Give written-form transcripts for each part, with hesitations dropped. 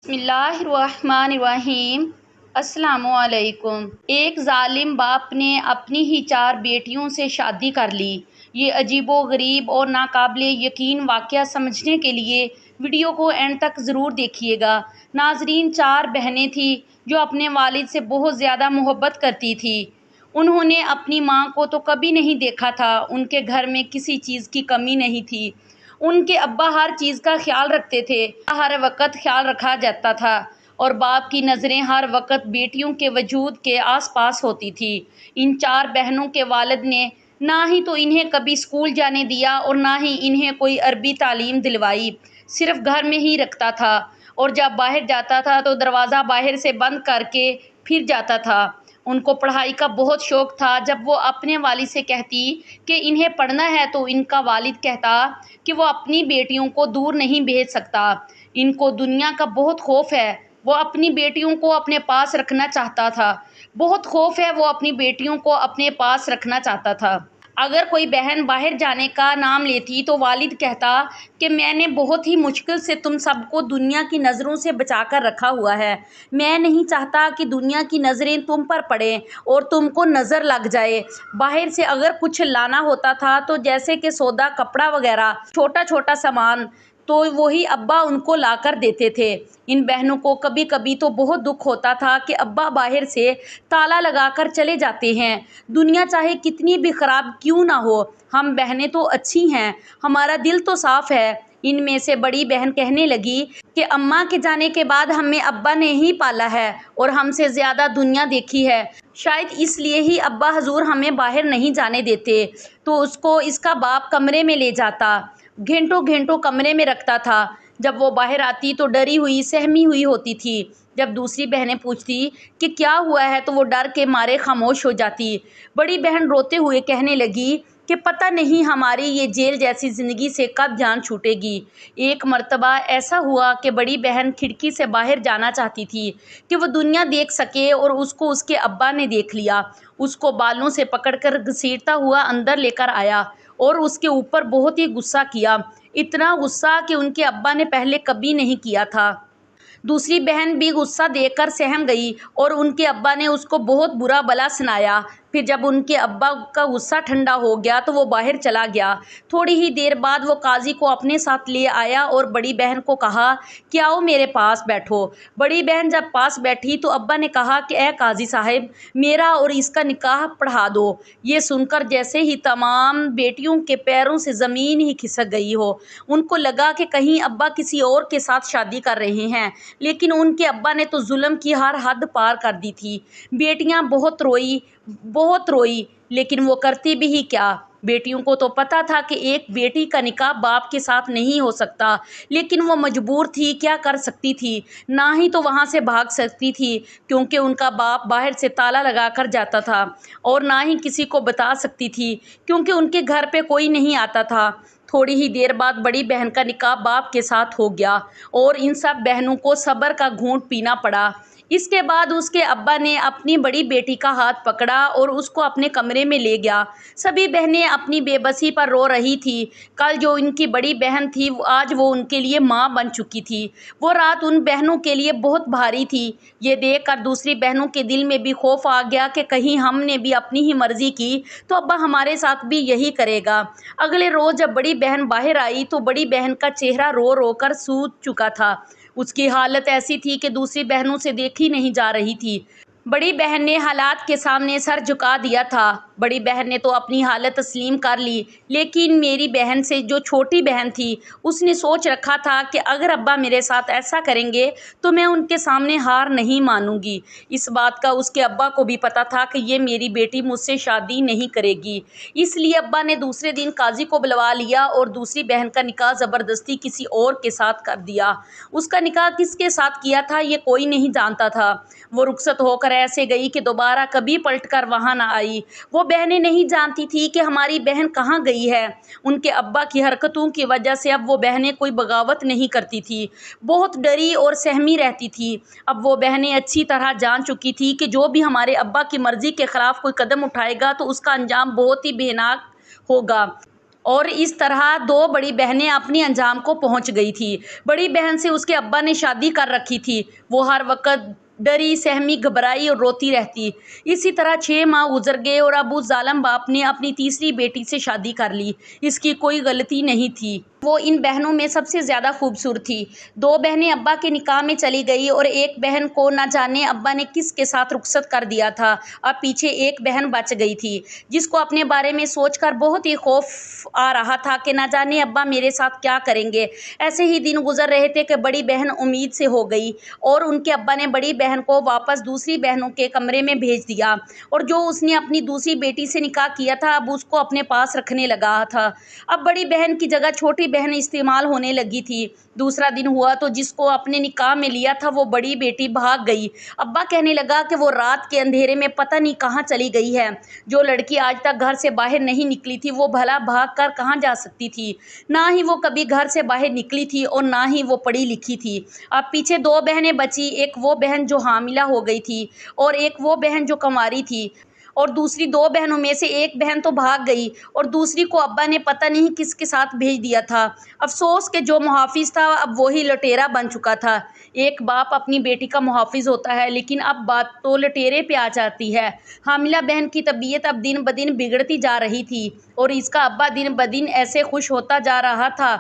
بسم اللہ الرحمن الرحیم۔ السلام علیکم۔ ایک ظالم باپ نے اپنی ہی 4 بیٹیوں سے شادی کر لی۔ یہ عجیب و غریب اور ناقابل یقین واقعہ سمجھنے کے لیے ویڈیو کو اینڈ تک ضرور دیکھیے گا۔ ناظرین، 4 بہنیں تھیں جو اپنے والد سے بہت زیادہ محبت کرتی تھیں۔ انہوں نے اپنی ماں کو تو کبھی نہیں دیکھا تھا۔ ان کے گھر میں کسی چیز کی کمی نہیں تھی۔ ان کے ابا ہر چیز کا خیال رکھتے تھے، ہر وقت خیال رکھا جاتا تھا، اور باپ کی نظریں ہر وقت بیٹیوں کے وجود کے آس پاس ہوتی تھی۔ ان 4 بہنوں کے والد نے نہ ہی تو انہیں کبھی اسکول جانے دیا اور نہ ہی انہیں کوئی عربی تعلیم دلوائی، صرف گھر میں ہی رکھتا تھا، اور جب باہر جاتا تھا تو دروازہ باہر سے بند کر کے پھر جاتا تھا۔ ان کو پڑھائی کا بہت شوق تھا۔ جب وہ اپنے والد سے کہتی کہ انہیں پڑھنا ہے تو ان کا والد کہتا کہ وہ اپنی بیٹیوں کو دور نہیں بھیج سکتا، ان کو دنیا کا بہت خوف ہے۔ وہ اپنی بیٹیوں کو اپنے پاس رکھنا چاہتا تھا، بہت خوف ہے، وہ اپنی بیٹیوں کو اپنے پاس رکھنا چاہتا تھا۔ اگر کوئی بہن باہر جانے کا نام لیتی تو والد کہتا کہ میں نے بہت ہی مشکل سے تم سب کو دنیا کی نظروں سے بچا کر رکھا ہوا ہے، میں نہیں چاہتا کہ دنیا کی نظریں تم پر پڑیں اور تم کو نظر لگ جائے۔ باہر سے اگر کچھ لانا ہوتا تھا تو جیسے کہ سودا، کپڑا وغیرہ، چھوٹا چھوٹا سامان، تو وہی ابا ان کو لا کر دیتے تھے۔ ان بہنوں کو کبھی کبھی تو بہت دکھ ہوتا تھا کہ ابا باہر سے تالا لگا کر چلے جاتے ہیں۔ دنیا چاہے کتنی بھی خراب کیوں نہ ہو، ہم بہنیں تو اچھی ہیں، ہمارا دل تو صاف ہے۔ ان میں سے بڑی بہن کہنے لگی کہ اماں کے جانے کے بعد ہمیں ابا نے ہی پالا ہے اور ہم سے زیادہ دنیا دیکھی ہے، شاید اس لیے ہی ابا حضور ہمیں باہر نہیں جانے دیتے۔ تو اس کا باپ کمرے میں لے جاتا، گھنٹوں گھنٹوں کمرے میں رکھتا تھا۔ جب وہ باہر آتی تو ڈری ہوئی، سہمی ہوئی ہوتی تھی۔ جب دوسری بہنیں پوچھتی کہ کیا ہوا ہے تو وہ ڈر کے مارے خاموش ہو جاتی۔ بڑی بہن روتے ہوئے کہنے لگی کہ پتہ نہیں ہماری یہ جیل جیسی زندگی سے کب جان چھوٹے گی۔ ایک مرتبہ ایسا ہوا کہ بڑی بہن کھڑکی سے باہر جانا چاہتی تھی کہ وہ دنیا دیکھ سکے، اور اس کو اس کے ابا نے دیکھ لیا۔ اس کو بالوں سے پکڑ کر گھسیٹتا ہوا اندر لے کر آیا اور اس کے اوپر بہت ہی غصہ کیا، اتنا غصہ کہ ان کے ابا نے پہلے کبھی نہیں کیا تھا۔ دوسری بہن بھی غصہ دیکھ کر سہم گئی اور ان کے ابا نے اس کو بہت برا بھلا سنایا۔ پھر جب ان کے ابا کا غصہ ٹھنڈا ہو گیا تو وہ باہر چلا گیا۔ تھوڑی ہی دیر بعد وہ قاضی کو اپنے ساتھ لے آیا اور بڑی بہن کو کہا کہ آؤ میرے پاس بیٹھو۔ بڑی بہن جب پاس بیٹھی تو ابا نے کہا کہ اے قاضی صاحب، میرا اور اس کا نکاح پڑھا دو۔ یہ سن کر جیسے ہی تمام بیٹیوں کے پیروں سے زمین ہی کھسک گئی ہو۔ ان کو لگا کہ کہیں ابا کسی اور کے ساتھ شادی کر رہے ہیں، لیکن ان کے ابا نے تو ظلم کی ہر حد پار کر دی تھی۔ بیٹیاں بہت روئی، لیکن وہ کرتی بھی ہی کیا؟ بیٹیوں کو تو پتا تھا کہ ایک بیٹی کا نکاح باپ کے ساتھ نہیں ہو سکتا، لیکن وہ مجبور تھی، کیا کر سکتی تھی؟ نہ ہی تو وہاں سے بھاگ سکتی تھی کیونکہ ان کا باپ باہر سے تالا لگا کر جاتا تھا، اور نہ ہی کسی کو بتا سکتی تھی کیونکہ ان کے گھر پہ کوئی نہیں آتا تھا۔ تھوڑی ہی دیر بعد بڑی بہن کا نکاح باپ کے ساتھ ہو گیا اور ان سب بہنوں کو صبر کا گھونٹ پینا پڑا۔ اس کے بعد اس کے ابا نے اپنی بڑی بیٹی کا ہاتھ پکڑا اور اس کو اپنے کمرے میں لے گیا۔ سبھی بہنیں اپنی بے بسی پر رو رہی تھیں۔ کل جو ان کی بڑی بہن تھی، آج وہ ان کے لیے ماں بن چکی تھی۔ وہ رات ان بہنوں کے لیے بہت بھاری تھی۔ یہ دیکھ کر دوسری بہنوں کے دل میں بھی خوف آ گیا کہ کہیں ہم نے بھی اپنی ہی مرضی کی تو ابا ہمارے ساتھ بھی یہی کرے گا۔ اگلے روز جب بڑی بہن باہر آئی تو بڑی بہن کا چہرہ رو رو کر سوج چکا تھا۔ اس کی حالت ایسی تھی کہ دوسری بہنوں سے دیکھی نہیں جا رہی تھی۔ بڑی بہن نے حالات کے سامنے سر جھکا دیا تھا۔ بڑی بہن نے تو اپنی حالت تسلیم کر لی، لیکن میری بہن سے جو چھوٹی بہن تھی، اس نے سوچ رکھا تھا کہ اگر ابا میرے ساتھ ایسا کریں گے تو میں ان کے سامنے ہار نہیں مانوں گی۔ اس بات کا اس کے ابا کو بھی پتا تھا کہ یہ میری بیٹی مجھ سے شادی نہیں کرے گی، اس لیے ابا نے دوسرے دن قاضی کو بلوا لیا اور دوسری بہن کا نکاح زبردستی کسی اور کے ساتھ کر دیا۔ اس کا نکاح کس کے ساتھ کیا تھا یہ کوئی نہیں جانتا تھا۔ وہ رخصت ہو کر ایسے گئی کہ دوبارہ کبھی پلٹ کر وہاں نہ آئی۔ وہ بہنیں نہیں جانتی تھی کہ ہماری بہن کہاں گئی ہے۔ ان کے ابا کی حرکتوں کی وجہ سے اب وہ بہنیں کوئی بغاوت نہیں کرتی تھی، بہت ڈری اور سہمی رہتی تھی۔ اب وہ بہنیں اچھی طرح جان چکی تھی کہ جو بھی ہمارے ابا کی مرضی کے خلاف کوئی قدم اٹھائے گا تو اس کا انجام بہت ہی بھیانک ہوگا اور اس طرح دو بڑی بہنیں اپنی انجام کو پہنچ گئی تھی۔ بڑی بہن سے اس کے ابا نے شادی کر رکھی تھی۔ وہ ہر وقت ڈری، سہمی، گھبرائی اور روتی رہتی۔ اسی طرح 6 ماہ گزر گئے اور اب اس ظالم باپ نے اپنی تیسری بیٹی سے شادی کر لی۔ اس کی کوئی غلطی نہیں تھی۔ وہ ان بہنوں میں سب سے زیادہ خوبصورت تھی۔ 2 بہنیں ابا کے نکاح میں چلی گئی اور ایک بہن کو نہ جانے ابا نے کس کے ساتھ رخصت کر دیا تھا۔ اب پیچھے ایک بہن بچ گئی تھی جس کو اپنے بارے میں سوچ کر بہت ہی خوف آ رہا تھا کہ نہ جانے ابا میرے ساتھ کیا کریں گے۔ ایسے ہی دن گزر رہے تھے کہ بڑی بہن امید سے ہو گئی اور ان کے ابا نے بڑی بہن کو واپس دوسری بہنوں کے کمرے میں بھیج دیا اور جو اس نے اپنی دوسری بیٹی سے نکاح کیا تھا اب اس کو اپنے پاس رکھنے لگا تھا۔ اب بڑی بہن کی جگہ چھوٹی بہن استعمال ہونے لگی تھی۔ دوسرا دن ہوا تو جس کو اپنے نکاح میں لیا تھا وہ بڑی بیٹی بھاگ گئی۔ ابا کہنے لگا کہ وہ رات کے اندھیرے میں پتہ نہیں کہاں چلی گئی ہے۔ جو لڑکی آج تک گھر سے باہر نہیں نکلی تھی وہ بھلا بھاگ کر کہاں جا سکتی تھی؟ نہ ہی وہ کبھی گھر سے باہر نکلی تھی اور نہ ہی وہ پڑھی لکھی تھی۔ اب پیچھے 2 بہنیں بچی، ایک وہ بہن جو حاملہ ہو گئی تھی اور ایک وہ بہن جو کنواری تھی، اور دوسری 2 بہنوں میں سے ایک بہن تو بھاگ گئی اور دوسری کو ابا نے پتہ نہیں کس کے ساتھ بھیج دیا تھا۔ افسوس کہ جو محافظ تھا اب وہی لٹیرا بن چکا تھا۔ ایک باپ اپنی بیٹی کا محافظ ہوتا ہے لیکن اب بات تو لٹیرے پہ آ جاتی ہے۔ حاملہ بہن کی طبیعت اب دن بدن بگڑتی جا رہی تھی اور اس کا ابا دن بدن ایسے خوش ہوتا جا رہا تھا۔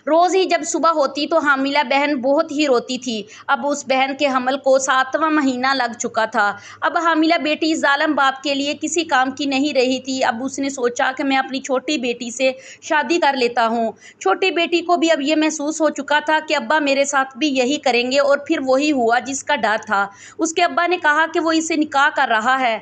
روز ہی جب صبح ہوتی تو حاملہ بہن بہت ہی روتی تھی۔ اب اس بہن کے حمل کو 7واں مہینہ لگ چکا تھا۔ اب حاملہ بیٹی ظالم باپ کے لیے کسی کام کی نہیں رہی تھی۔ اب اس نے سوچا کہ میں اپنی چھوٹی بیٹی سے شادی کر لیتا ہوں۔ چھوٹی بیٹی کو بھی اب یہ محسوس ہو چکا تھا کہ ابا میرے ساتھ بھی یہی کریں گے اور پھر وہی ہوا جس کا ڈر تھا۔ اس کے ابا نے کہا کہ وہ اس سے نکاح کر رہا ہے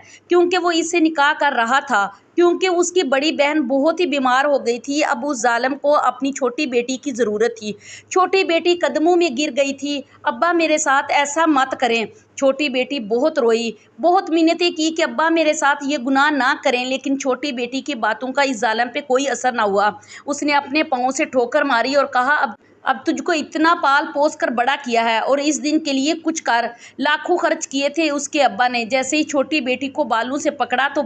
کیونکہ اس کی بڑی بہن بہت ہی بیمار ہو گئی تھی۔ اب اس ظالم کو اپنی چھوٹی بیٹی کی ضرورت تھی۔ چھوٹی بیٹی قدموں میں گر گئی تھی۔ ابا میرے ساتھ ایسا مت کریں۔ چھوٹی بیٹی بہت روئی، بہت منتیں کی کہ ابا میرے ساتھ یہ گناہ نہ کریں، لیکن چھوٹی بیٹی کی باتوں کا اس ظالم پہ کوئی اثر نہ ہوا۔ اس نے اپنے پاؤں سے ٹھوکر ماری اور کہا اب تجھ کو اتنا پال پوس کر بڑا کیا ہے اور اس دن کے لیے کچھ کر۔ لاکھوں خرچ کیے تھے اس کے ابا نے۔ جیسے ہی چھوٹی بیٹی کو بالوں سے پکڑا تو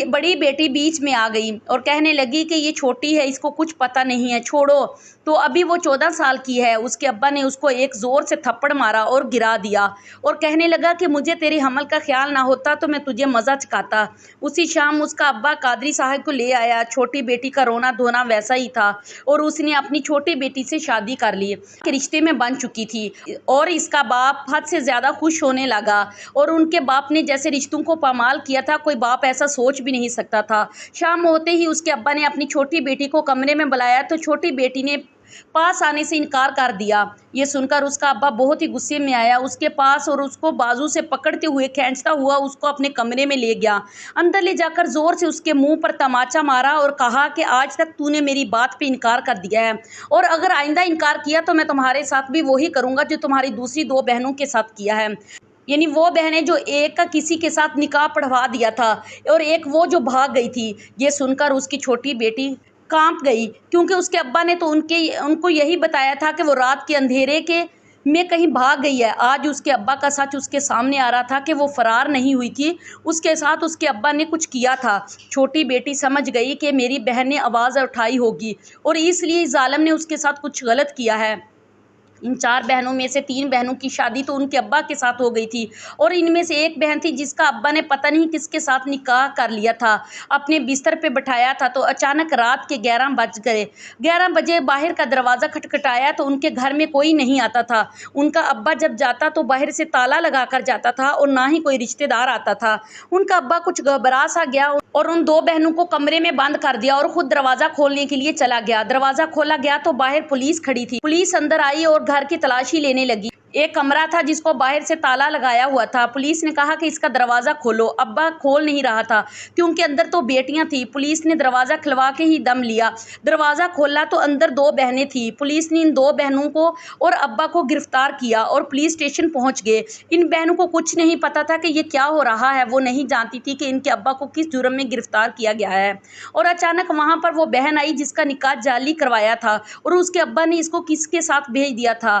بڑی بیٹی بیچ میں آ گئی اور کہنے لگی کہ یہ چھوٹی ہے، اس کو کچھ پتہ نہیں ہے، چھوڑو تو ابھی وہ 14 سال کی ہے۔ اس کے ابا نے اس کو ایک زور سے تھپڑ مارا اور گرا دیا اور کہنے لگا کہ مجھے تیرے حمل کا خیال نہ ہوتا تو میں تجھے مزہ چکھاتا۔ اسی شام اس کا ابا قادری صاحب کو لے آیا۔ چھوٹی بیٹی کا رونا دھونا ویسا ہی تھا اور اس نے اپنی چھوٹی بیٹی سے شادی کر لی کہ رشتے میں بن چکی تھی اور اس کا باپ حد سے زیادہ خوش ہونے لگا اور ان کے باپ نے جیسے رشتوں کو پامال کیا تھا کوئی باپ ایسا سوچ بھی نہیں سکتا تھا۔ شام ہوتے ہی اس کے ابا نے اپنی چھوٹی بیٹی کو کمرے میں بلایا تو چھوٹی بیٹی نے پاس آنے سے انکار کر دیا۔ یہ سن کر اس کا ابا بہت ہی غصے میں آیا، اس کے پاس اور اس کو بازو سے پکڑتے ہوئے کھینچتا ہوا اس کو اپنے کمرے میں لے گیا۔ اندر لے جا کر زور سے اس کے منہ پر تماچا مارا اور کہا کہ آج تک تو نے میری بات پہ انکار کر دیا ہے اور اگر آئندہ انکار کیا تو میں تمہارے ساتھ بھی وہی کروں گا جو تمہاری دوسری 2 بہنوں کے ساتھ کیا ہے، یعنی وہ بہنیں جو ایک کا کسی کے ساتھ نکاح پڑھوا دیا تھا اور ایک وہ جو بھاگ گئی تھی۔ یہ سن کر اس کی چھوٹی بیٹی کانپ گئی کیونکہ اس کے ابا نے تو ان کو یہی بتایا تھا کہ وہ رات کے اندھیرے میں کہیں بھاگ گئی ہے۔ آج اس کے ابا کا سچ اس کے سامنے آ رہا تھا کہ وہ فرار نہیں ہوئی تھی، اس کے ساتھ اس کے ابا نے کچھ کیا تھا۔ چھوٹی بیٹی سمجھ گئی کہ میری بہن نے آواز اٹھائی ہوگی اور اس لیے ظالم نے اس کے ساتھ کچھ غلط کیا ہے۔ ان 4 بہنوں میں سے 3 بہنوں کی شادی تو ان کے ابا کے ساتھ ہو گئی تھی اور ان میں سے ایک بہن تھی جس کا ابا نے پتہ نہیں کس کے ساتھ نکاح کر لیا تھا، اپنے بستر پہ بٹھایا تھا تو اچانک رات کے 11 بج گئے۔ 11 بجے باہر کا دروازہ کھٹکھٹایا تو ان کے گھر میں کوئی نہیں آتا تھا۔ ان کا ابا جب جاتا تو باہر سے تالا لگا کر جاتا تھا اور نہ ہی کوئی رشتہ دار آتا تھا۔ ان کا ابا کچھ گھبرا سا گیا اور ان 2 بہنوں کو کمرے میں بند کر دیا اور خود دروازہ کھولنے کے لیے چلا گیا۔ دروازہ کھولا گیا تو باہر پولیس کھڑی تھی۔ پولیس اندر آئی اور گھر کی تلاشی لینے لگی۔ ایک کمرہ تھا جس کو باہر سے تالا لگایا ہوا تھا۔ پولیس نے کہا کہ اس کا دروازہ کھولو۔ ابا کھول نہیں رہا تھا کیونکہ اندر تو بیٹیاں تھیں۔ پولیس نے دروازہ کھلوا کے ہی دم لیا۔ دروازہ کھولا تو اندر 2 بہنیں تھیں۔ پولیس نے ان 2 بہنوں کو اور ابا کو گرفتار کیا اور پولیس اسٹیشن پہنچ گئے۔ ان بہنوں کو کچھ نہیں پتا تھا کہ یہ کیا ہو رہا ہے۔ وہ نہیں جانتی تھی کہ ان کے ابا کو کس جرم میں گرفتار کیا گیا ہے اور اچانک وہاں پر وہ بہن آئی جس کا نکاح جعلی کروایا تھا اور اس کے ابا نے اس کو کس کے ساتھ بھیج دیا تھا۔